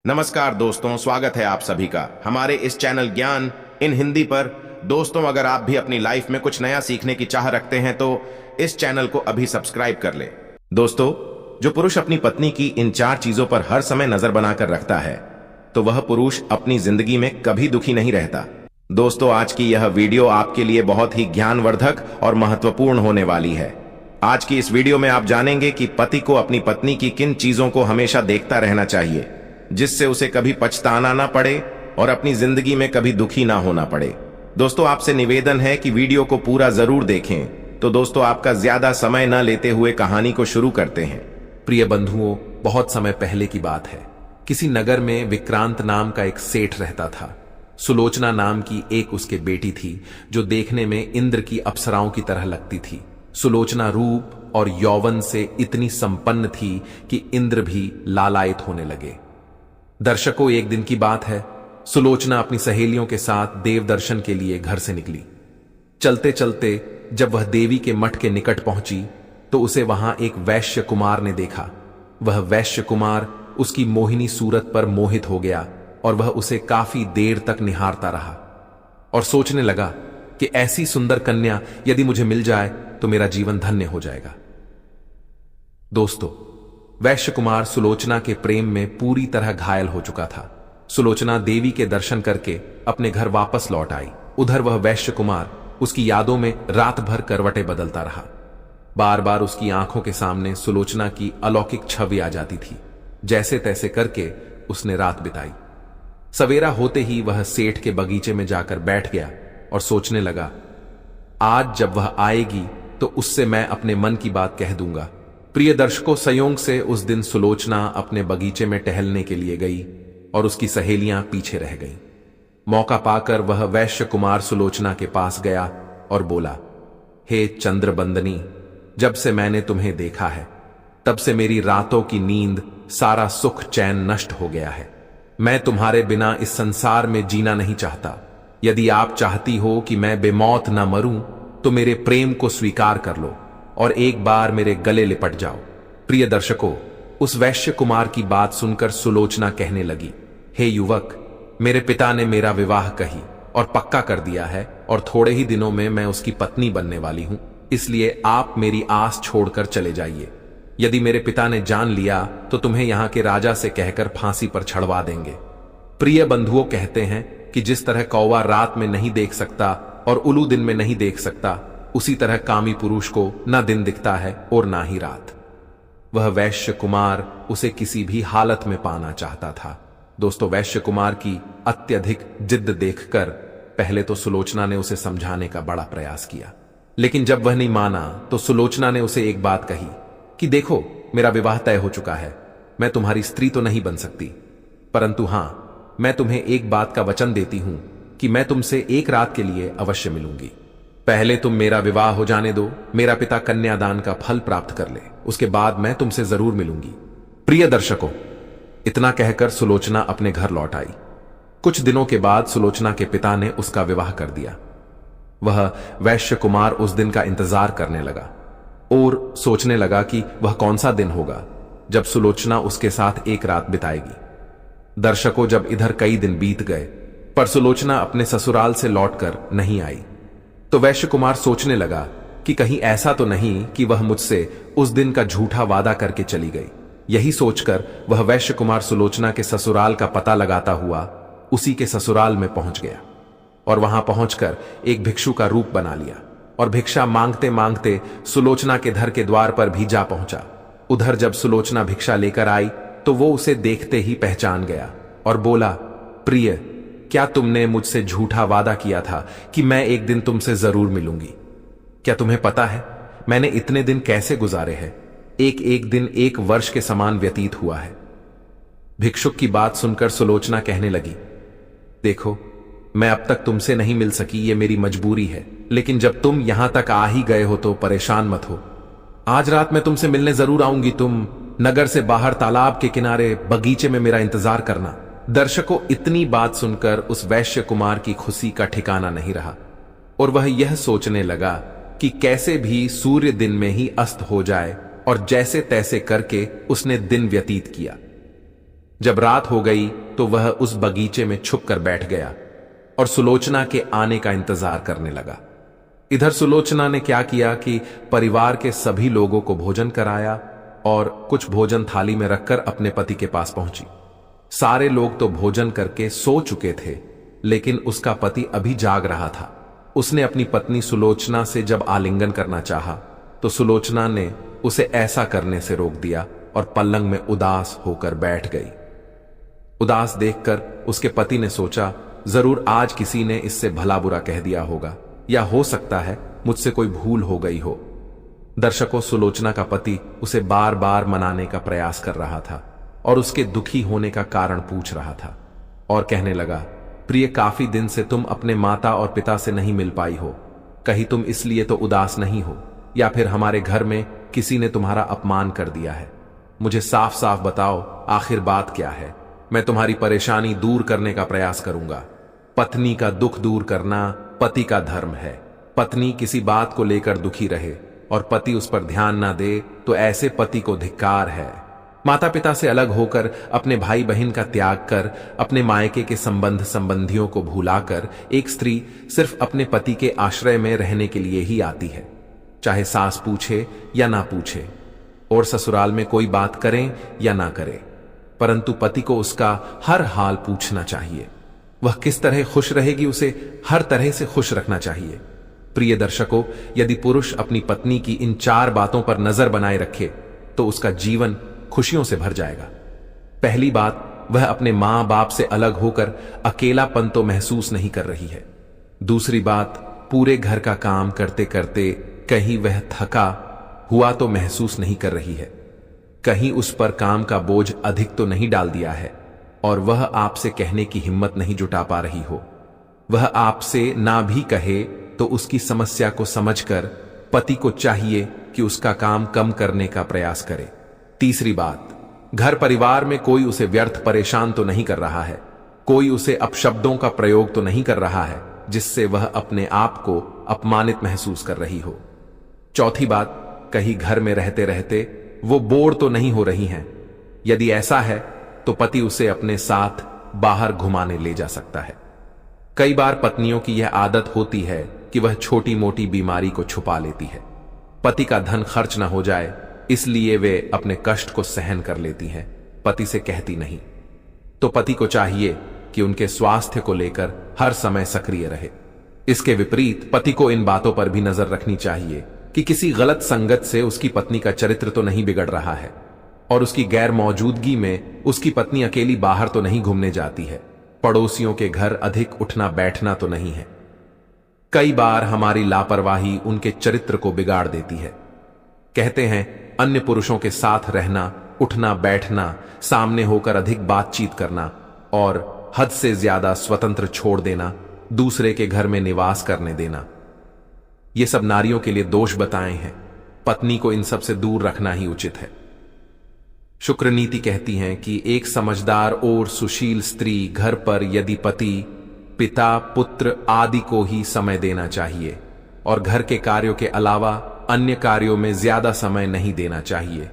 नमस्कार दोस्तों, स्वागत है आप सभी का हमारे इस चैनल ज्ञान इन हिंदी पर। दोस्तों, अगर आप भी अपनी लाइफ में कुछ नया सीखने की चाह रखते हैं तो इस चैनल को अभी सब्सक्राइब कर ले। दोस्तों, जो पुरुष अपनी पत्नी की इन 4 चीजों पर हर समय नजर बनाकर रखता है तो वह पुरुष अपनी जिंदगी में कभी दुखी नहीं रहता। दोस्तों, आज की यह वीडियो आपके लिए बहुत ही ज्ञानवर्धक और महत्वपूर्ण होने वाली है। आज की इस वीडियो में आप जानेंगे कि पति को अपनी पत्नी की किन चीजों को हमेशा देखता रहना चाहिए जिससे उसे कभी पछताना ना पड़े और अपनी जिंदगी में कभी दुखी ना होना पड़े। दोस्तों, आपसे निवेदन है कि वीडियो को पूरा जरूर देखें। तो दोस्तों, आपका ज्यादा समय न लेते हुए कहानी को शुरू करते हैं। प्रिय बंधुओं, बहुत समय पहले की बात है। किसी नगर में विक्रांत नाम का एक सेठ रहता था। सुलोचना नाम की एक उसके बेटी थी जो देखने में इंद्र की अप्सराओं की तरह लगती थी। सुलोचना रूप और यौवन से इतनी संपन्न थी कि इंद्र भी लालायित होने लगे। दर्शकों, एक दिन की बात है। सुलोचना अपनी सहेलियों के साथ देव दर्शन के लिए घर से निकली। चलते चलते जब वह देवी के मठ के निकट पहुंची तो उसे वहां एक वैश्य कुमार ने देखा। वह वैश्य कुमार उसकी मोहिनी सूरत पर मोहित हो गया और वह उसे काफी देर तक निहारता रहा और सोचने लगा कि ऐसी सुंदर कन्या यदि मुझे मिल जाए तो मेरा जीवन धन्य हो जाएगा। दोस्तों, वैश्य कुमार सुलोचना के प्रेम में पूरी तरह घायल हो चुका था। सुलोचना देवी के दर्शन करके अपने घर वापस लौट आई। उधर वह वैश्य कुमार उसकी यादों में रात भर करवटें बदलता रहा। बार बार उसकी आंखों के सामने सुलोचना की अलौकिक छवि आ जाती थी। जैसे तैसे करके उसने रात बिताई। सवेरा होते ही वह सेठ के बगीचे में जाकर बैठ गया और सोचने लगा, आज जब वह आएगी तो उससे मैं अपने मन की बात कह दूंगा। प्रिय दर्शकों, संयोग से उस दिन सुलोचना अपने बगीचे में टहलने के लिए गई और उसकी सहेलियां पीछे रह गईं। मौका पाकर वह वैश्य कुमार सुलोचना के पास गया और बोला, हे चंद्रबंदनी, जब से मैंने तुम्हें देखा है तब से मेरी रातों की नींद, सारा सुख चैन नष्ट हो गया है। मैं तुम्हारे बिना इस संसार में जीना नहीं चाहता। यदि आप चाहती हो कि मैं बेमौत न मरूं तो मेरे प्रेम को स्वीकार कर लो और एक बार मेरे गले लिपट जाओ। प्रिय दर्शकों, उस वैश्य कुमार की बात सुनकर सुलोचना कहने लगी, हे युवक, मेरे पिता ने मेरा विवाह कही और पक्का कर दिया है और थोड़े ही दिनों में मैं उसकी पत्नी बनने वाली हूं। इसलिए आप मेरी आस छोड़कर चले जाइए। यदि मेरे पिता ने जान लिया तो तुम्हें यहां के राजा से कहकर फांसी पर चढ़वा देंगे। प्रिय बंधुओं, कहते हैं कि जिस तरह कौवा रात में नहीं देख सकता और उल्लू दिन में नहीं देख सकता, उसी तरह कामी पुरुष को ना दिन दिखता है और ना ही रात। वह वैश्य कुमार उसे किसी भी हालत में पाना चाहता था। दोस्तों, वैश्य कुमार की अत्यधिक जिद्द देखकर पहले तो सुलोचना ने उसे समझाने का बड़ा प्रयास किया, लेकिन जब वह नहीं माना तो सुलोचना ने उसे एक बात कही कि देखो, मेरा विवाह तय हो चुका है। मैं तुम्हारी स्त्री तो नहीं बन सकती, परंतु हां, मैं तुम्हें एक बात का वचन देती हूं कि मैं तुमसे एक रात के लिए अवश्य मिलूंगी। पहले तुम मेरा विवाह हो जाने दो, मेरा पिता कन्यादान का फल प्राप्त कर ले, उसके बाद मैं तुमसे जरूर मिलूंगी। प्रिय दर्शकों, इतना कहकर सुलोचना अपने घर लौट आई। कुछ दिनों के बाद सुलोचना के पिता ने उसका विवाह कर दिया। वह वैश्य कुमार उस दिन का इंतजार करने लगा और सोचने लगा कि वह कौन सा दिन होगा जब सुलोचना उसके साथ एक रात बिताएगी। दर्शकों, जब इधर कई दिन बीत गए पर सुलोचना अपने ससुराल से लौटकर नहीं आई तो वैश्य कुमार सोचने लगा कि कहीं ऐसा तो नहीं कि वह मुझसे उस दिन का झूठा वादा करके चली गई। यही सोचकर वह वैश्य कुमार सुलोचना के ससुराल का पता लगाता हुआ उसी के ससुराल में पहुंच गया और वहां पहुंचकर एक भिक्षु का रूप बना लिया और भिक्षा मांगते मांगते सुलोचना के घर के द्वार पर भी जा पहुंचा। उधर जब सुलोचना भिक्षा लेकर आई तो वो उसे देखते ही पहचान गया और बोला, प्रिय, क्या तुमने मुझसे झूठा वादा किया था कि मैं एक दिन तुमसे जरूर मिलूंगी? क्या तुम्हें पता है मैंने इतने दिन कैसे गुजारे हैं? एक एक दिन एक वर्ष के समान व्यतीत हुआ है। भिक्षुक की बात सुनकर सुलोचना कहने लगी, देखो, मैं अब तक तुमसे नहीं मिल सकी, ये मेरी मजबूरी है, लेकिन जब तुम यहां तक आ ही गए हो तो परेशान मत हो। आज रात मैं तुमसे मिलने जरूर आऊंगी। तुम नगर से बाहर तालाब के किनारे बगीचे में मेरा इंतजार करना। दर्शकों, इतनी बात सुनकर उस वैश्य कुमार की खुशी का ठिकाना नहीं रहा और वह यह सोचने लगा कि कैसे भी सूर्य दिन में ही अस्त हो जाए और जैसे तैसे करके उसने दिन व्यतीत किया। जब रात हो गई तो वह उस बगीचे में छुपकर बैठ गया और सुलोचना के आने का इंतजार करने लगा। इधर सुलोचना ने क्या किया कि परिवार के सभी लोगों को भोजन कराया और कुछ भोजन थाली में रखकर अपने पति के पास पहुंची। सारे लोग तो भोजन करके सो चुके थे, लेकिन उसका पति अभी जाग रहा था। उसने अपनी पत्नी सुलोचना से जब आलिंगन करना चाहा, तो सुलोचना ने उसे ऐसा करने से रोक दिया और पलंग में उदास होकर बैठ गई। उदास देखकर उसके पति ने सोचा, जरूर आज किसी ने इससे भला बुरा कह दिया होगा, या हो सकता है मुझसे कोई भूल हो गई हो। दर्शकों, सुलोचना का पति उसे बार बार मनाने का प्रयास कर रहा था और उसके दुखी होने का कारण पूछ रहा था और कहने लगा, प्रिय, काफी दिन से तुम अपने माता और पिता से नहीं मिल पाई हो। कहीं तुम इसलिए तो उदास नहीं हो, या फिर हमारे घर में किसी ने तुम्हारा अपमान कर दिया है? मुझे साफ साफ बताओ, आखिर बात क्या है? मैं तुम्हारी परेशानी दूर करने का प्रयास करूंगा। पत्नी का दुख दूर करना पति का धर्म है। पत्नी किसी बात को लेकर दुखी रहे और पति उस पर ध्यान ना दे तो ऐसे पति को धिक्कार है। माता पिता से अलग होकर, अपने भाई बहन का त्याग कर, अपने मायके के संबंध संबंधियों को भुलाकर एक स्त्री सिर्फ अपने पति के आश्रय में रहने के लिए ही आती है, चाहे सास पूछे या ना पूछे, और ससुराल में कोई बात करें या ना करें, परंतु पति को उसका हर हाल पूछना चाहिए। वह किस तरह खुश रहेगी, उसे हर तरह से खुश रखना चाहिए। प्रिय दर्शकों, यदि पुरुष अपनी पत्नी की इन 4 बातों पर नजर बनाए रखे तो उसका जीवन खुशियों से भर जाएगा। पहली बात, वह अपने मां बाप से अलग होकर अकेलापन तो महसूस नहीं कर रही है। दूसरी बात, पूरे घर का काम करते करते कहीं वह थका हुआ तो महसूस नहीं कर रही है। कहीं उस पर काम का बोझ अधिक तो नहीं डाल दिया है और वह आपसे कहने की हिम्मत नहीं जुटा पा रही हो। वह आपसे ना भी कहे तो उसकी समस्या को समझकर पति को चाहिए कि उसका काम कम करने का प्रयास करे। तीसरी बात, घर परिवार में कोई उसे व्यर्थ परेशान तो नहीं कर रहा है, कोई उसे अपशब्दों का प्रयोग तो नहीं कर रहा है जिससे वह अपने आप को अपमानित महसूस कर रही हो। चौथी बात, कहीं घर में रहते रहते वो बोर तो नहीं हो रही हैं। यदि ऐसा है तो पति उसे अपने साथ बाहर घुमाने ले जा सकता है। कई बार पत्नियों की यह आदत होती है कि वह छोटी मोटी बीमारी को छुपा लेती है। पति का धन खर्च न हो जाए इसलिए वे अपने कष्ट को सहन कर लेती हैं, पति से कहती नहीं। तो पति को चाहिए कि उनके स्वास्थ्य को लेकर हर समय सक्रिय रहे। इसके विपरीत पति को इन बातों पर भी नजर रखनी चाहिए कि किसी गलत संगत से उसकी पत्नी का चरित्र तो नहीं बिगड़ रहा है और उसकी गैर मौजूदगी में उसकी पत्नी अकेली बाहर तो नहीं घूमने जाती है, पड़ोसियों के घर अधिक उठना बैठना तो नहीं है। कई बार हमारी लापरवाही उनके चरित्र को बिगाड़ देती है। कहते हैं, अन्य पुरुषों के साथ रहना, उठना बैठना, सामने होकर अधिक बातचीत करना और हद से ज्यादा स्वतंत्र छोड़ देना, दूसरे के घर में निवास करने देना, ये सब नारियों के लिए दोष बताए हैं। पत्नी को इन सब से दूर रखना ही उचित है। शुक्र नीति कहती है कि एक समझदार और सुशील स्त्री घर पर यदि पति, पिता, पुत्र आदि को ही समय देना चाहिए और घर के कार्यों के अलावा अन्य कार्यों में ज्यादा समय नहीं देना चाहिए।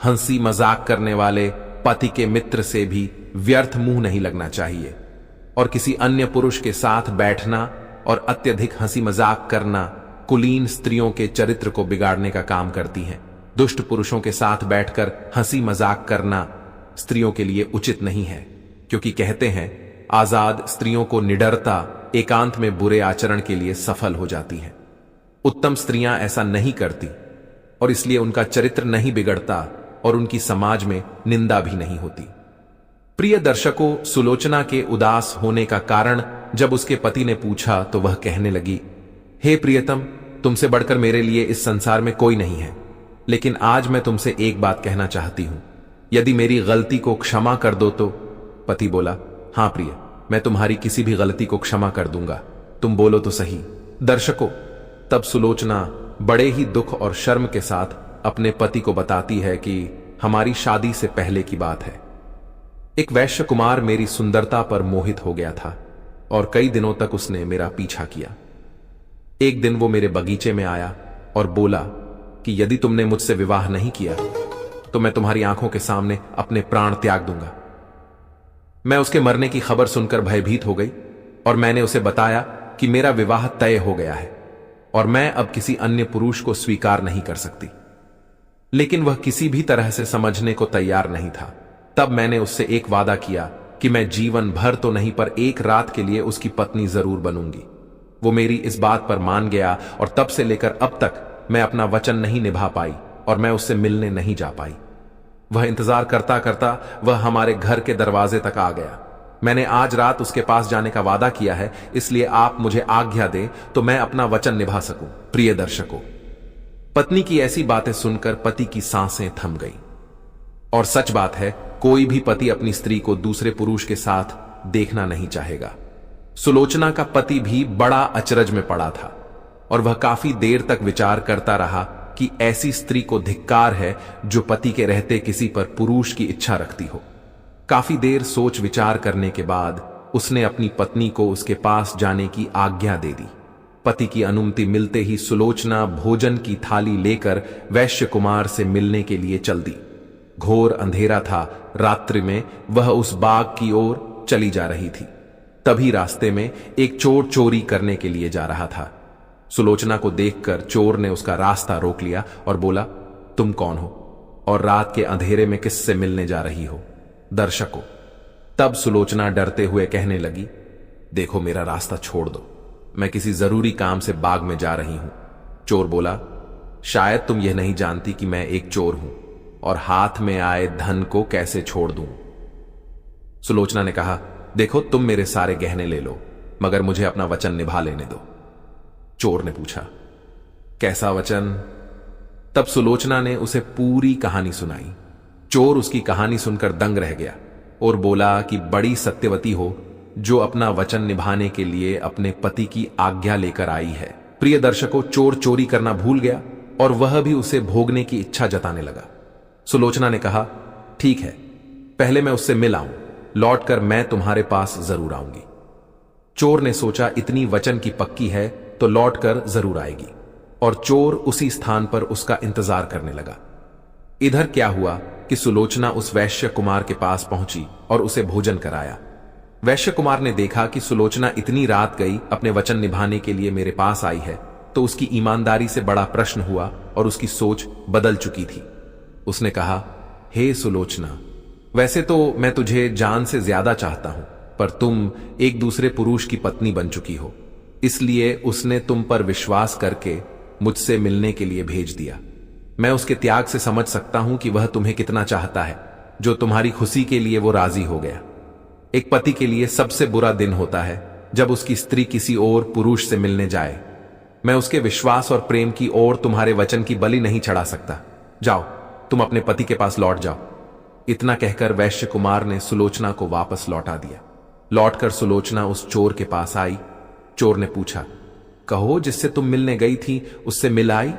हंसी मजाक करने वाले पति के मित्र से भी व्यर्थ मुंह नहीं लगना चाहिए और किसी अन्य पुरुष के साथ बैठना और अत्यधिक हंसी मजाक करना कुलीन स्त्रियों के चरित्र को बिगाड़ने का काम करती हैं। दुष्ट पुरुषों के साथ बैठकर हंसी मजाक करना स्त्रियों के लिए उचित नहीं है, क्योंकि कहते हैं आजाद स्त्रियों को निडरता एकांत में बुरे आचरण के लिए सफल हो जाती हैं। उत्तम स्त्रियां ऐसा नहीं करती और इसलिए उनका चरित्र नहीं बिगड़ता और उनकी समाज में निंदा भी नहीं होती। प्रिय दर्शकों, सुलोचना के उदास होने का कारण जब उसके पति ने पूछा तो वह कहने लगी, हे प्रियतम, तुमसे बढ़कर मेरे लिए इस संसार में कोई नहीं है, लेकिन आज मैं तुमसे एक बात कहना चाहती हूं, यदि मेरी गलती को क्षमा कर दो तो। पति बोला, हां प्रिय, मैं तुम्हारी किसी भी गलती को क्षमा कर दूंगा, तुम बोलो तो सही। दर्शकों, तब सुलोचना बड़े ही दुख और शर्म के साथ अपने पति को बताती है कि हमारी शादी से पहले की बात है। एक वैश्य कुमार मेरी सुंदरता पर मोहित हो गया था और कई दिनों तक उसने मेरा पीछा किया। एक दिन वो मेरे बगीचे में आया और बोला कि यदि तुमने मुझसे विवाह नहीं किया तो मैं तुम्हारी आंखों के सामने अपने प्राण त्याग दूंगा। मैं उसके मरने की खबर सुनकर भयभीत हो गई और मैंने उसे बताया कि मेरा विवाह तय हो गया है और मैं अब किसी अन्य पुरुष को स्वीकार नहीं कर सकती। लेकिन वह किसी भी तरह से समझने को तैयार नहीं था। तब मैंने उससे एक वादा किया कि मैं जीवन भर तो नहीं पर एक रात के लिए उसकी पत्नी जरूर बनूंगी। वो मेरी इस बात पर मान गया और तब से लेकर अब तक मैं अपना वचन नहीं निभा पाई और मैं उससे मिलने नहीं जा पाई। वह इंतजार करता करता वह हमारे घर के दरवाजे तक आ गया। मैंने आज रात उसके पास जाने का वादा किया है, इसलिए आप मुझे आज्ञा दें तो मैं अपना वचन निभा सकूं। प्रिय दर्शकों, पत्नी की ऐसी बातें सुनकर पति की सांसें थम गई। और सच बात है, कोई भी पति अपनी स्त्री को दूसरे पुरुष के साथ देखना नहीं चाहेगा। सुलोचना का पति भी बड़ा अचरज में पड़ा था और वह काफी देर तक विचार करता रहा कि ऐसी स्त्री को धिक्कार है जो पति के रहते किसी पर पुरुष की इच्छा रखती हो। काफी देर सोच विचार करने के बाद उसने अपनी पत्नी को उसके पास जाने की आज्ञा दे दी। पति की अनुमति मिलते ही सुलोचना भोजन की थाली लेकर वैश्य कुमार से मिलने के लिए चल दी। घोर अंधेरा था। रात्रि में वह उस बाग की ओर चली जा रही थी। तभी रास्ते में एक चोर चोरी करने के लिए जा रहा था। सुलोचना को देखकर चोर ने उसका रास्ता रोक लिया और बोला, तुम कौन हो और रात के अंधेरे में किससे मिलने जा रही हो? दर्शकों, तब सुलोचना डरते हुए कहने लगी, देखो मेरा रास्ता छोड़ दो, मैं किसी जरूरी काम से बाग में जा रही हूं। चोर बोला, शायद तुम यह नहीं जानती कि मैं एक चोर हूं और हाथ में आए धन को कैसे छोड़ दूं। सुलोचना ने कहा, देखो तुम मेरे सारे गहने ले लो, मगर मुझे अपना वचन निभा लेने दो। चोर ने पूछा, कैसा वचन? तब सुलोचना ने उसे पूरी कहानी सुनाई। चोर उसकी कहानी सुनकर दंग रह गया और बोला कि बड़ी सत्यवती हो जो अपना वचन निभाने के लिए अपने पति की आज्ञा लेकर आई है। प्रिय दर्शकों, चोर चोरी करना भूल गया और वह भी उसे भोगने की इच्छा जताने लगा। सुलोचना ने कहा, ठीक है, पहले मैं उससे मिल आऊं, लौटकर मैं तुम्हारे पास जरूर आऊंगी। चोर ने सोचा इतनी वचन की पक्की है तो लौटकर जरूर आएगी, और चोर उसी स्थान पर उसका इंतजार करने लगा। इधर क्या हुआ कि सुलोचना उस वैश्य कुमार के पास पहुंची और उसे भोजन कराया। वैश्य कुमार ने देखा कि सुलोचना इतनी रात गई अपने वचन निभाने के लिए मेरे पास आई है, तो उसकी ईमानदारी से बड़ा प्रश्न हुआ और उसकी सोच बदल चुकी थी। उसने कहा, हे सुलोचना, वैसे तो मैं तुझे जान से ज्यादा चाहता हूं, पर तुम एक दूसरे पुरुष की पत्नी बन चुकी हो, इसलिए उसने तुम पर विश्वास करके मुझसे मिलने के लिए भेज दिया। मैं उसके त्याग से समझ सकता हूं कि वह तुम्हें कितना चाहता है, जो तुम्हारी खुशी के लिए वो राजी हो गया। एक पति के लिए सबसे बुरा दिन होता है जब उसकी स्त्री किसी और पुरुष से मिलने जाए। मैं उसके विश्वास और प्रेम की ओर तुम्हारे वचन की बलि नहीं चढ़ा सकता। जाओ, तुम अपने पति के पास लौट जाओ। इतना कहकर वैश्य कुमार ने सुलोचना को वापस लौटा दिया। लौटकर सुलोचना उस चोर के पास आई। चोर ने पूछा, कहो जिससे तुम मिलने गई थी उससे मिल आई?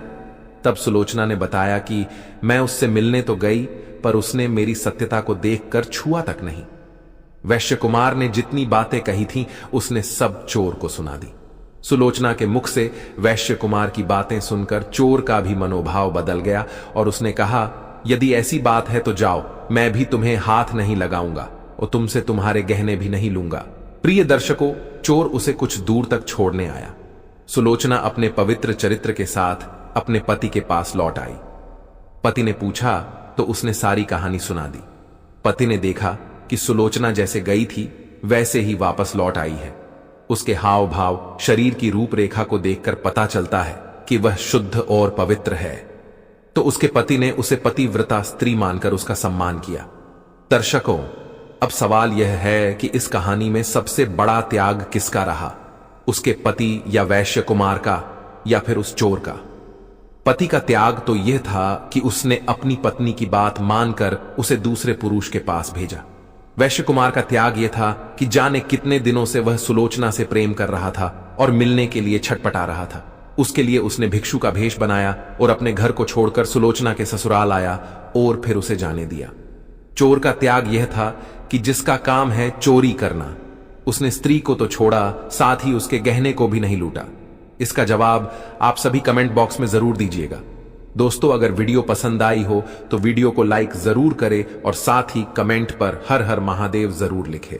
तब सुलोचना ने बताया कि मैं उससे मिलने तो गई, पर उसने मेरी सत्यता को देखकर छुआ तक नहीं। वैश्य कुमार ने जितनी बातें कही थीं उसने सब चोर को सुना दी। सुलोचना के मुख से वैश्य कुमार की बातें सुनकर चोर का भी मनोभाव बदल गया और उसने कहा, यदि ऐसी बात है तो जाओ, मैं भी तुम्हें हाथ नहीं लगाऊंगा और तुमसे तुम्हारे गहने भी नहीं लूंगा। प्रिय दर्शकों, चोर उसे कुछ दूर तक छोड़ने आया। सुलोचना अपने पवित्र चरित्र के साथ अपने पति के पास लौट आई। पति ने पूछा तो उसने सारी कहानी सुना दी। पति ने देखा कि सुलोचना जैसे गई थी वैसे ही वापस लौट आई है। उसके हाव भाव, शरीर की रूपरेखा को देखकर पता चलता है कि वह शुद्ध और पवित्र है। तो उसके पति ने उसे पतिव्रता स्त्री मानकर उसका सम्मान किया। दर्शकों, अब सवाल यह है कि इस कहानी में सबसे बड़ा त्याग किसका रहा, उसके पति या वैश्य कुमार का, या फिर उस चोर का? पति का त्याग तो यह था कि उसने अपनी पत्नी की बात मानकर उसे दूसरे पुरुष के पास भेजा। वैश्य कुमार का त्याग यह था कि जाने कितने दिनों से वह सुलोचना से प्रेम कर रहा था और मिलने के लिए छटपटा रहा था। उसके लिए उसने भिक्षु का भेष बनाया और अपने घर को छोड़कर सुलोचना के ससुराल आया और फिर उसे जाने दिया। चोर का त्याग यह था कि जिसका काम है चोरी करना, उसने स्त्री को तो छोड़ा, साथ ही उसके गहने को भी नहीं लूटा। इसका जवाब आप सभी कमेंट बॉक्स में जरूर दीजिएगा। दोस्तों, अगर वीडियो पसंद आई हो तो वीडियो को लाइक जरूर करें और साथ ही कमेंट पर हर हर महादेव जरूर लिखें।